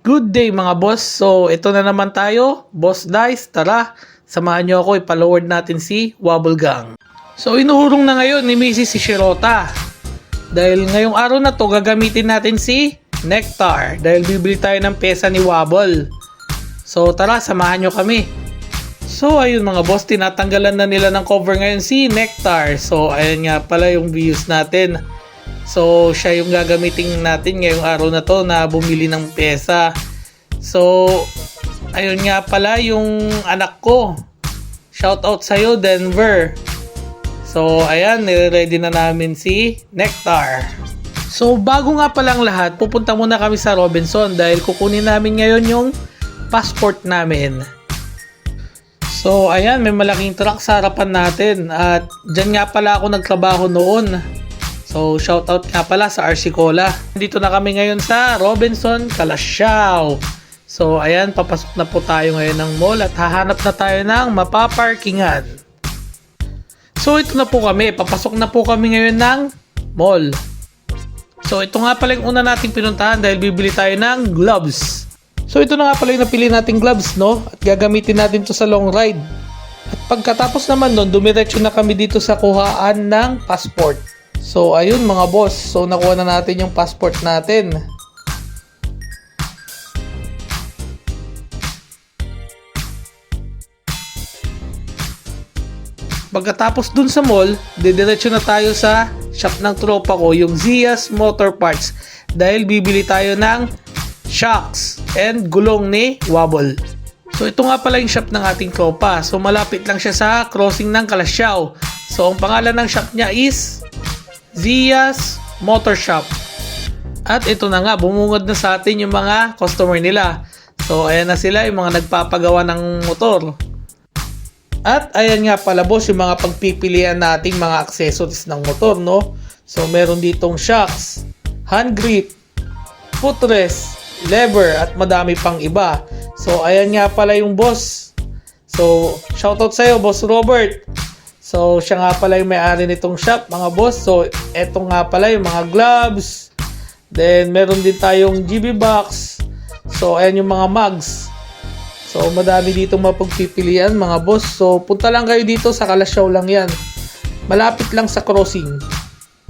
Good day mga boss. So ito na naman tayo, Boss Dice. Tara, samahan nyo ako, ipalaward natin si Wobble Gang. So inuurong na ngayon ni Mrs. si Shirota. Dahil ngayong araw na to gagamitin natin si Nectar. Dahil bibili tayo ng pesa ni Wobble. So tara, samahan nyo kami. So ayun mga boss, tinatanggalan na nila ng cover ngayon si Nectar. So ayun nga pala yung views natin. So, siya yung gagamitin natin ngayong araw na to na bumili ng pesa. So, ayun nga pala yung anak ko. Shoutout sa'yo, Denver. So, ayan, nire-ready na namin si Nectar. So, bago nga palang lahat, pupunta muna kami sa Robinson dahil kukunin namin ngayon yung passport namin. So, ayan, may malaking truck sa harapan natin at dyan nga pala ako nagtrabaho noon. So, shoutout nga pala sa RC Cola. Dito na kami ngayon sa Robinson, Calasiao. So, ayan, papasok na po tayo ngayon ng mall at hahanap na tayo ng mapaparkingan. So, ito na po kami. Papasok na po kami ngayon ng mall. So, ito nga pala yung una nating pinuntahan dahil bibili tayo ng gloves. So, ito na nga pala yung napili nating gloves, no? At gagamitin natin to sa long ride. At pagkatapos naman nun, dumiretso na kami dito sa kuhaan ng passport. So, ayun mga boss. So, nakuha na natin yung passport natin. Pagkatapos dun sa mall, didiretso na tayo sa shop ng tropa ko, yung Zia's Motor Parts. Dahil bibili tayo ng shocks and gulong ni Wobble. So, ito nga pala yung shop ng ating tropa. So, malapit lang siya sa crossing ng Calasiao. So, ang pangalan ng shop niya is Zia's Motor Shop. At ito na nga, bumungad na sa atin yung mga customer nila. So ayan na sila, yung mga nagpapagawa ng motor. At ayan nga pala boss, yung mga pagpipilian nating mga accessories ng motor, no? So meron ditong shocks, hand grip, footrest, lever at madami pang iba. So ayan nga pala yung boss. So shoutout sa'yo Boss Robert. So, siya nga pala yung may-ari nitong shop, mga boss. So, eto nga pala yung mga gloves. Then, meron din tayong GB box. So, ayan yung mga mugs. So, madami dito mapagpipilian, mga boss. So, punta lang kayo dito sa Calasiao lang yan. Malapit lang sa crossing.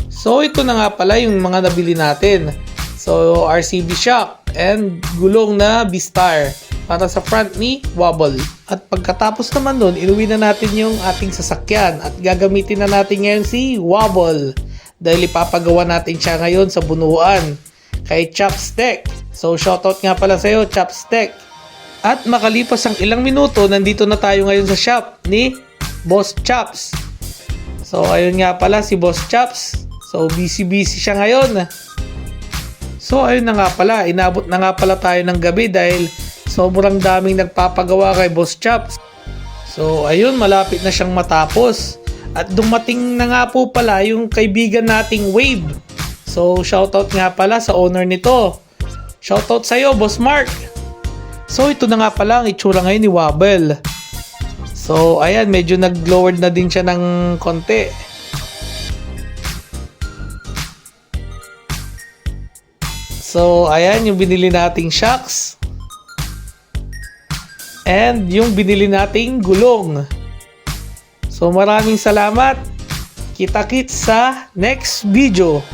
So, ito na nga pala yung mga nabili natin. So, RCB shock and gulong na B-Star para sa front ni Wobble. At pagkatapos naman nun, inuwi na natin yung ating sasakyan at gagamitin na natin ngayon si Wobble dahil ipapagawa natin siya ngayon sa bunuan kay Chopstick. So shoutout nga pala sa'yo Chopstick. At makalipas ang ilang minuto, nandito na tayo ngayon sa shop ni Boss Chops. So ayun nga pala si Boss Chops. So busy siya ngayon. So ayun na nga pala, inabot na nga pala tayo ng gabi dahil sobrang daming nagpapagawa kay Boss Chops. So ayun, malapit na siyang matapos. At dumating na nga po pala yung kaibigan nating Wave. So shoutout nga pala sa owner nito. Shoutout sa'yo Boss Mark. So ito na nga pala ang itsura ngayon ni Wobble. So ayan, medyo nag-lowered na din siya ng konti. So ayan yung binili nating shocks. And yung binili nating gulong. So maraming salamat. Kita-kits sa next video.